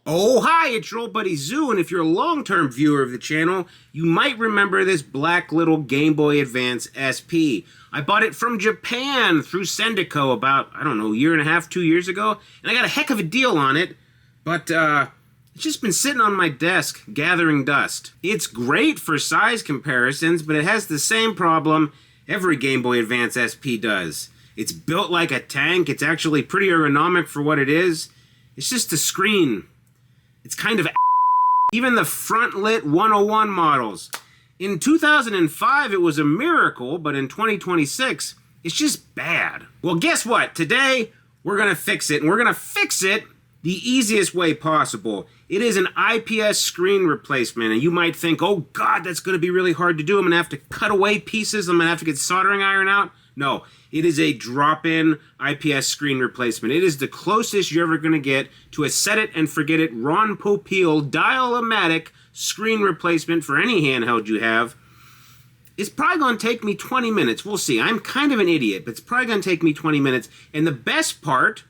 Oh, hi, it's your old buddy Zoo, and if you're a long-term viewer of the channel, you might remember this black little Game Boy Advance SP. I bought it from Japan through Sendico about, I don't know, a year and a half, 2 years ago, and I got a heck of a deal on it, but it's just been sitting on my desk, gathering dust. It's great for size comparisons, but it has the same problem every Game Boy Advance SP does. It's built like a tank, it's actually pretty ergonomic for what it is. It's just a screen. It's kind of even the front-lit 101 models. In 2005, it was a miracle, but in 2026, it's just bad. Well, guess what? Today, we're going to fix it, and we're going to fix it the easiest way possible. It is an IPS screen replacement, and you might think, oh God, that's going to be really hard to do. I'm going to have to cut away pieces. I'm going to have to get soldering iron out. No, it is a drop-in IPS screen replacement. It is the closest you're ever going to get to a set-it-and-forget-it Ron Popeil dial-o-matic screen replacement for any handheld you have. It's probably going to take me 20 minutes. We'll see. I'm kind of an idiot, but it's probably going to take me 20 minutes. And the best part,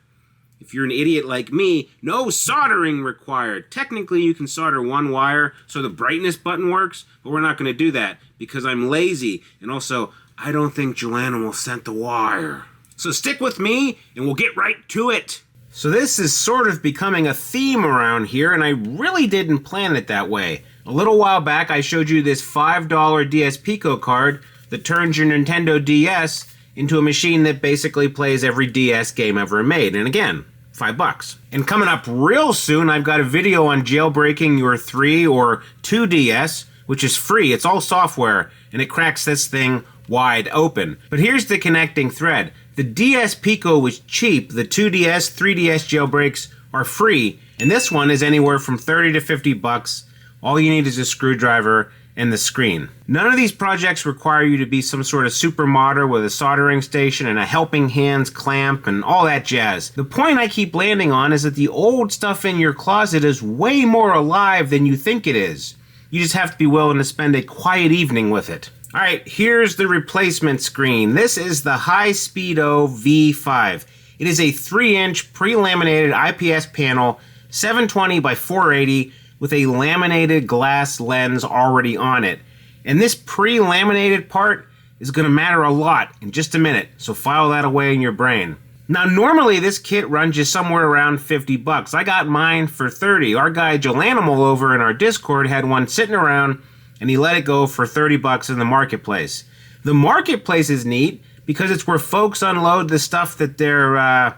if you're an idiot like me, no soldering required. Technically, you can solder one wire so the brightness button works, but we're not going to do that because I'm lazy. And also, I don't think Joanna sent the wire. So stick with me, and we'll get right to it. So this is sort of becoming a theme around here, and I really didn't plan it that way. A little while back, I showed you this $5 DSpico card that turns your Nintendo DS into a machine that basically plays every DS game ever made. And again, $5. And coming up real soon, I've got a video on jailbreaking your 3 or 2 DS, which is free. It's all software, and it cracks this thing wide open. But here's the connecting thread. The DSpico was cheap. The 2DS, 3DS jailbreaks are free, and this one is anywhere from 30 to 50 bucks. All you need is a screwdriver and the screen. None of these projects require you to be some sort of super modder with a soldering station and a helping hands clamp and all that jazz. The point I keep landing on is that the old stuff in your closet is way more alive than you think it is. You just have to be willing to spend a quiet evening with it. Alright, here's the replacement screen. This is the HISPEEDIDO V5. It is a 3-inch pre-laminated IPS panel, 720 by 480, with a laminated glass lens already on it. And this pre-laminated part is going to matter a lot in just a minute, so file that away in your brain. Now, normally this kit runs you somewhere around 50 bucks. I got mine for 30. Our guy Joelanimal over in our Discord had one sitting around, and he let it go for 30 bucks in the marketplace. The marketplace is neat because it's where folks unload the stuff that their,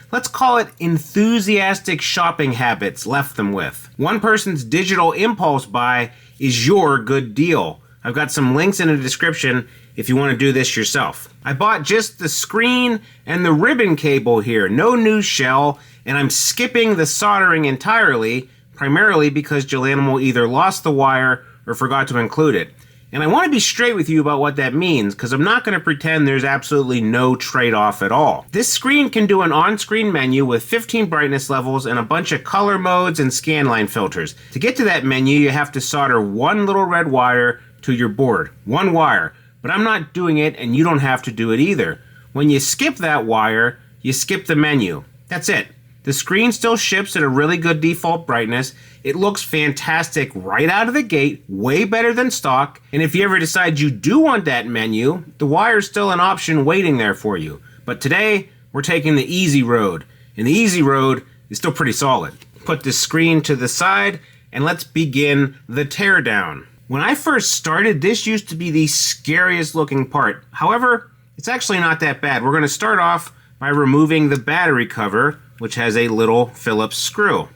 let's call it enthusiastic shopping habits left them with. One person's digital impulse buy is your good deal. I've got some links in the description if you want to do this yourself. I bought just the screen and the ribbon cable here, no new shell, and I'm skipping the soldering entirely, primarily because Joelanimal either lost the wire or forgot to include it. And I want to be straight with you about what that means, because I'm not going to pretend there's absolutely no trade-off at all. This screen can do an on-screen menu with 15 brightness levels and a bunch of color modes and scanline filters. To get to that menu, you have to solder one little red wire to your board. One wire. But I'm not doing it, and you don't have to do it either. When you skip that wire, you skip the menu. That's it. The screen still ships at a really good default brightness. It looks fantastic right out of the gate, way better than stock. And if you ever decide you do want that menu, the wire's still an option waiting there for you. But today, we're taking the easy road. And the easy road is still pretty solid. Put the screen to the side, and let's begin the teardown. When I first started, this used to be the scariest looking part. However, it's actually not that bad. We're going to start off by removing the battery cover, which has a little Phillips screw.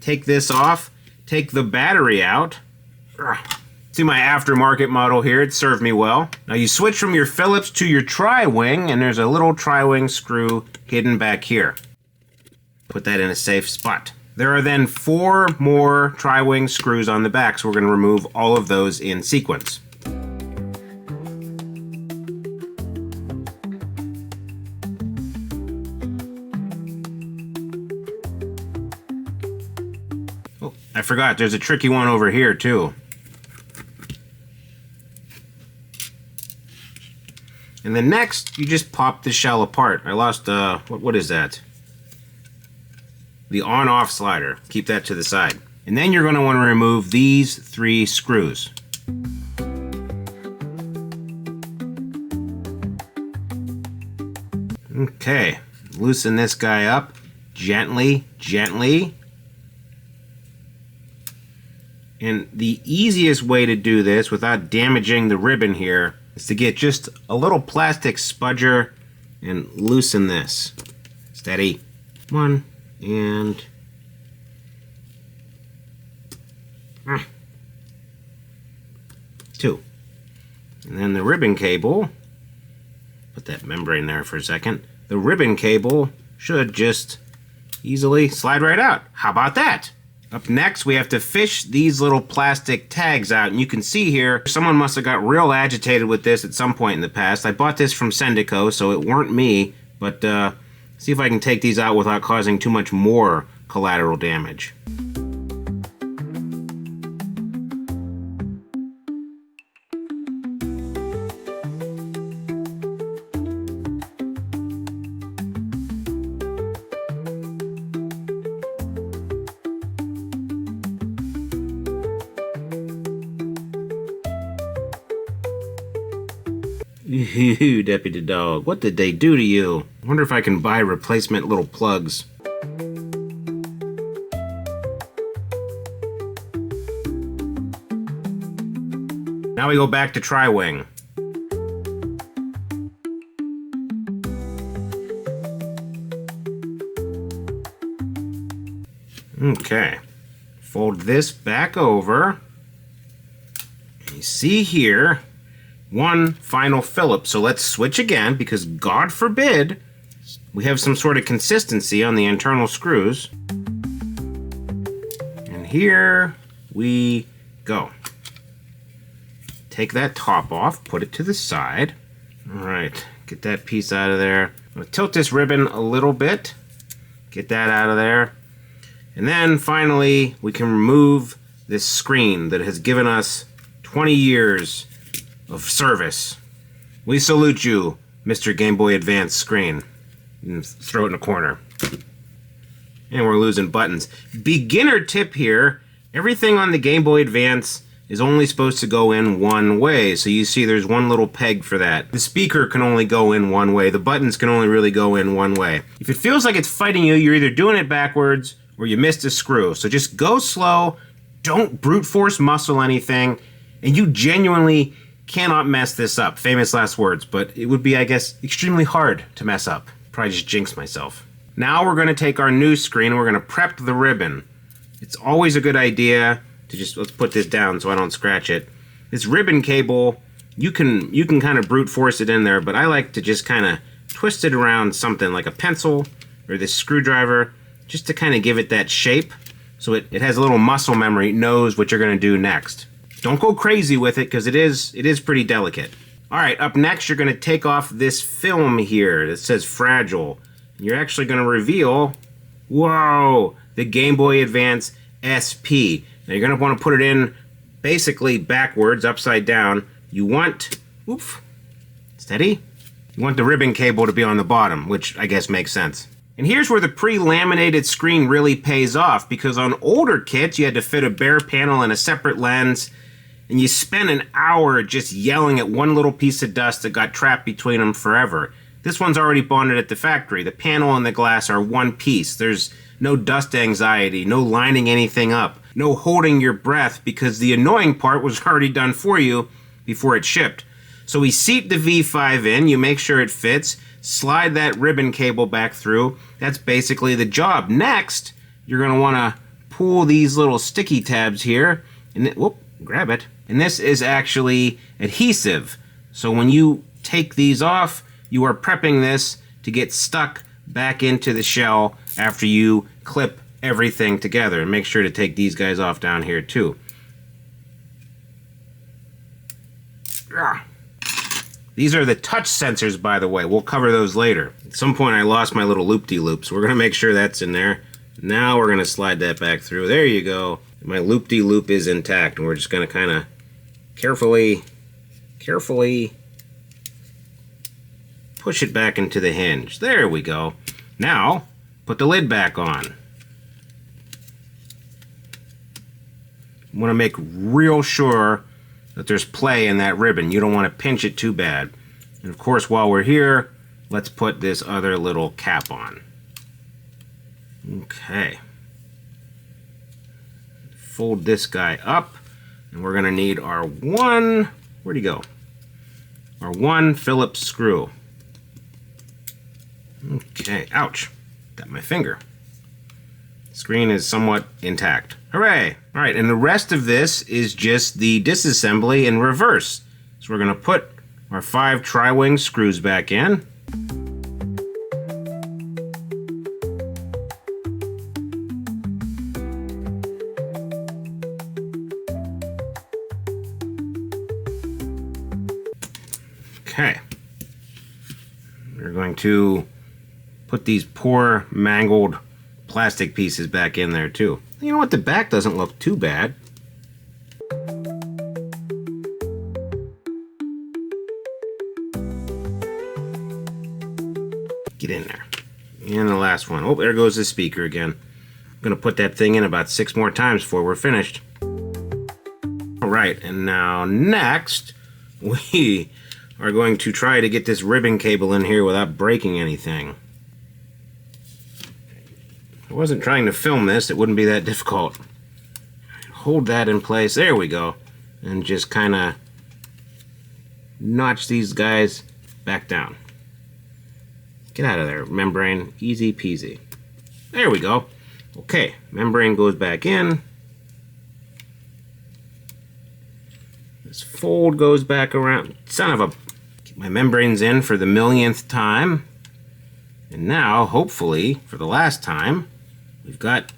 Take this off, take the battery out. See my aftermarket model here, it served me well. Now you switch from your Phillips to your tri-wing, and there's a little tri-wing screw hidden back here. Put that in a safe spot. There are then 4 more tri-wing screws on the back, so we're going to remove all of those in sequence. Oh, I forgot, there's a tricky one over here too. And then next, you just pop the shell apart. I lost, what is that? the on-off slider. Keep that to the side. And then you're going to want to remove these 3 screws. Okay, loosen this guy up gently, gently. And the easiest way to do this without damaging the ribbon here is to get just a little plastic spudger and loosen this. Steady. 1 and 2. And then the ribbon cable, put that membrane there for a second. The ribbon cable should just easily slide right out. How about that? Up next, we have to fish these little plastic tags out. And you can see here, someone must have got real agitated with this at some point in the past. I bought this from Sendico, so it weren't me. But see if I can take these out without causing too much more collateral damage. Ew, Deputy Dog, what did they do to you? I wonder if I can buy replacement little plugs. Now we go back to Tri-Wing. Okay, fold this back over. You see here, one final Phillip. So let's switch again, because God forbid we have some sort of consistency on the internal screws. And here we go. Take that top off, put it to the side. All right, get that piece out of there. I'm gonna tilt this ribbon a little bit. Get that out of there. And then finally, we can remove this screen that has given us 20 years of service. We salute you, Mr. Game Boy Advance screen. And throw it in a corner. And we're losing buttons. Beginner tip here, everything on the Game Boy Advance is only supposed to go in one way. So you see there's one little peg for that. The speaker can only go in one way. The buttons can only really go in one way. If it feels like it's fighting you, you're either doing it backwards or you missed a screw. So just go slow, don't brute force muscle anything, and you genuinely cannot mess this up. Famous last words, but it would be, I guess, extremely hard to mess up. Probably just jinx myself. Now we're gonna take our new screen and we're gonna prep the ribbon. It's always a good idea to just, let's put this down so I don't scratch it. This ribbon cable, you can kind of brute force it in there, but I like to just kind of twist it around something like a pencil or this screwdriver, just to kind of give it that shape so it has a little muscle memory, it knows what you're gonna do next. Don't go crazy with it, because it is pretty delicate. All right, up next, you're gonna take off this film here that says fragile. You're actually gonna reveal, whoa, the Game Boy Advance SP. Now you're gonna wanna put it in basically backwards, upside down. You want, oof, steady. You want the ribbon cable to be on the bottom, which I guess makes sense. And here's where the pre-laminated screen really pays off, because on older kits, you had to fit a bare panel and a separate lens, and you spent an hour just yelling at one little piece of dust that got trapped between them forever. This one's already bonded at the factory. The panel and the glass are one piece. There's no dust anxiety, no lining anything up, no holding your breath, because the annoying part was already done for you before it shipped. So we seat the V5 in, you make sure it fits, slide that ribbon cable back through. That's basically the job. Next, you're gonna wanna pull these little sticky tabs here, and whoop, grab it. And this is actually adhesive. So when you take these off, you are prepping this to get stuck back into the shell after you clip everything together. And make sure to take these guys off down here too. These are the touch sensors, by the way. We'll cover those later. At some point I lost my little loop-de-loop, so we're gonna make sure that's in there. Now we're gonna slide that back through. There you go. My loop-de-loop is intact, and we're just gonna kind of carefully push it back into the hinge. There we go. Now, put the lid back on. You want to make real sure that there's play in that ribbon. You don't want to pinch it too bad. And of course, while we're here, let's put this other little cap on. Okay. Fold this guy up, and we're going to need our one, where'd he go? Our one Phillips screw. Okay, ouch. Got my finger. Screen is somewhat intact. Hooray! All right, and the rest of this is just the disassembly in reverse. So we're going to put our 5 tri-wing screws back in. Okay. We're going to put these poor mangled plastic pieces back in there too. You know what? The back doesn't look too bad. Get in there. And the last one. Oh, there goes the speaker again. I'm going to put that thing in about 6 more times before we're finished. All right, and now next, we are going to try to get this ribbon cable in here without breaking anything. If I wasn't trying to film this, it wouldn't be that difficult. Hold that in place. There we go. And just kind of notch these guys back down. Get out of there, membrane. Easy peasy. There we go. Okay, membrane goes back in. This fold goes back around. Son of a... Get my membranes in for the millionth time. And now, hopefully, for the last time, we've got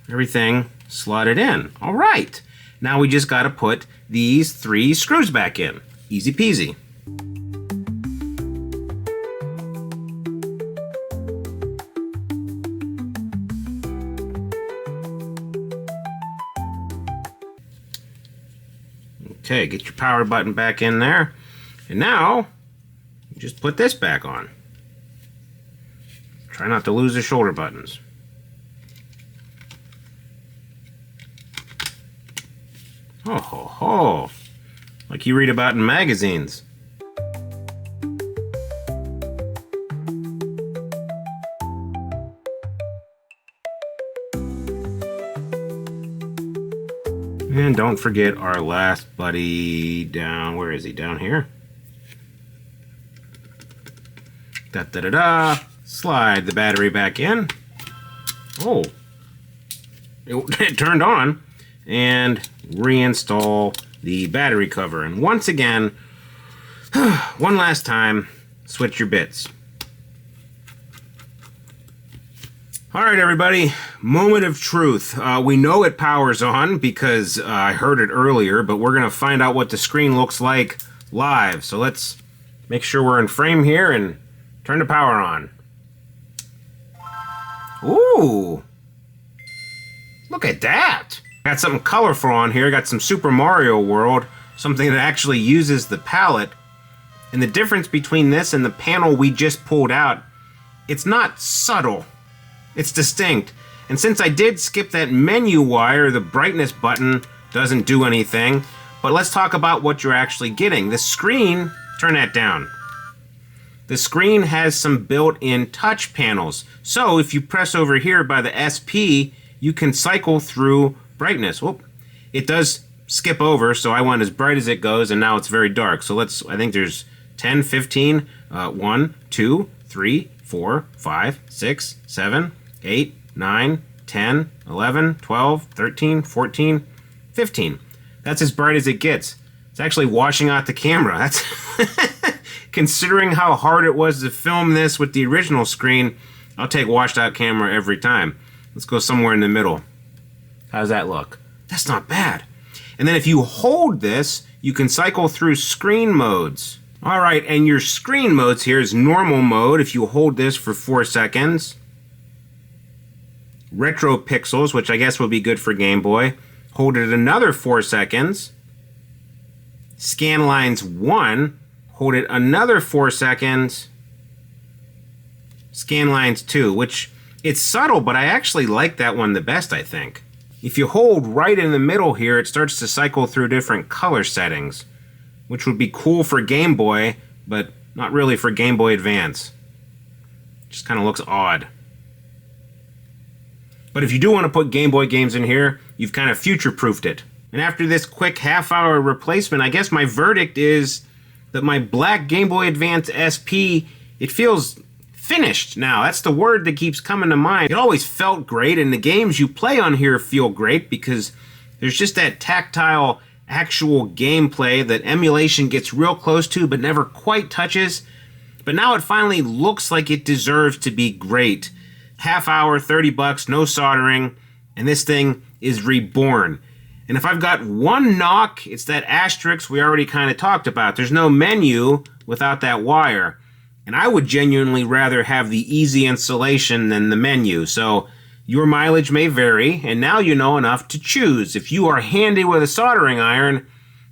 everything slotted in. All right. Now we just got to put these 3 screws back in. Easy peasy. Okay, get your power button back in there. And now, you just put this back on. Try not to lose the shoulder buttons. Oh ho ho. Like you read about in magazines. And don't forget our last buddy down. Where is he? Down here. Da da da da. Slide the battery back in. Oh. It turned on. And reinstall the battery cover. And once again, one last time, switch your bits. All right, everybody, moment of truth. We know it powers on because I heard it earlier, but we're going to find out what the screen looks like live. So let's make sure we're in frame here and turn the power on. Ooh, look at that. Got something colorful on here. Got some Super Mario World, something that actually uses the palette. And the difference between this and the panel we just pulled out, it's not subtle. It's distinct. And since I did skip that menu wire, the brightness button doesn't do anything. But let's talk about what you're actually getting. The screen, turn that down. The screen has some built-in touch panels. So if you press over here by the SP, you can cycle through brightness. Whoop. It does skip over, so I went as bright as it goes, and now it's very dark. So let's, I think there's 10, 15, 1, 2, 3, 4, 5, 6, 7, 8, 9, 10, 11, 12, 13, 14, 15. That's as bright as it gets. It's actually washing out the camera. That's considering how hard it was to film this with the original screen, I'll take washed out camera every time. Let's go somewhere in the middle. How's that look? That's not bad. And then if you hold this, you can cycle through screen modes. All right, and your screen modes here is normal mode if you hold this for 4 seconds. Retro pixels, which I guess would be good for Game Boy. Hold it another 4 seconds. Scan lines 1. Hold it another 4 seconds. Scan lines 2, which it's subtle, but I actually like that one the best, I think. If you hold right in the middle here, it starts to cycle through different color settings, which would be cool for Game Boy, but not really for Game Boy Advance. Just kind of looks odd. But if you do want to put Game Boy games in here, you've kind of future-proofed it. And after this quick half-hour replacement, I guess my verdict is that my black Game Boy Advance SP, it feels finished now. That's the word that keeps coming to mind. It always felt great, and the games you play on here feel great because there's just that tactile, actual gameplay that emulation gets real close to but never quite touches. But now it finally looks like it deserves to be great. Half hour, $30, no soldering, and this thing is reborn. And if I've got one knock, it's that asterisk we already kind of talked about. There's no menu without that wire. And I would genuinely rather have the easy installation than the menu. So your mileage may vary, and now you know enough to choose. If you are handy with a soldering iron,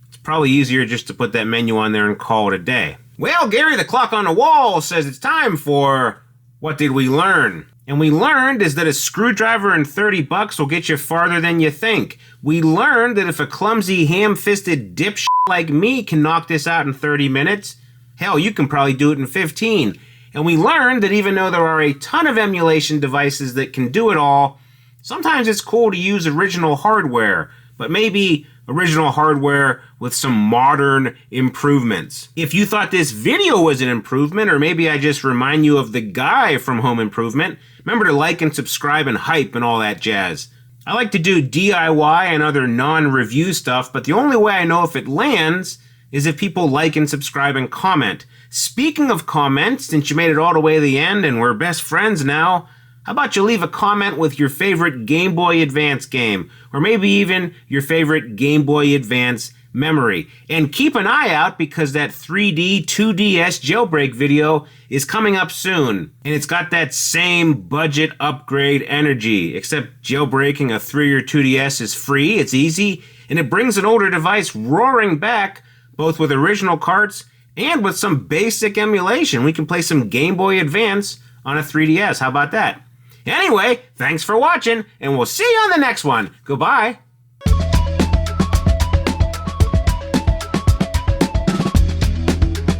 it's probably easier just to put that menu on there and call it a day. Well, Gary, the clock on the wall says it's time for What Did We Learn? And we learned is that a screwdriver and $30 will get you farther than you think. We learned that if a clumsy, ham-fisted dipshit like me can knock this out in 30 minutes, hell, you can probably do it in 15. And we learned that even though there are a ton of emulation devices that can do it all, sometimes it's cool to use original hardware, but maybe original hardware with some modern improvements. If you thought this video was an improvement, or maybe I just remind you of the guy from Home Improvement, remember to like and subscribe and hype and all that jazz. I like to do DIY and other non-review stuff, but the only way I know if it lands is if people like and subscribe and comment. Speaking of comments, since you made it all the way to the end and we're best friends now, how about you leave a comment with your favorite Game Boy Advance game, or maybe even your favorite Game Boy Advance memory. And keep an eye out because that 3D 2DS jailbreak video is coming up soon. And it's got that same budget upgrade energy, except jailbreaking a 3 or 2DS is free, it's easy, and it brings an older device roaring back, both with original carts and with some basic emulation. We can play some Game Boy Advance on a 3DS. How about that? Anyway, thanks for watching, and we'll see you on the next one. Goodbye.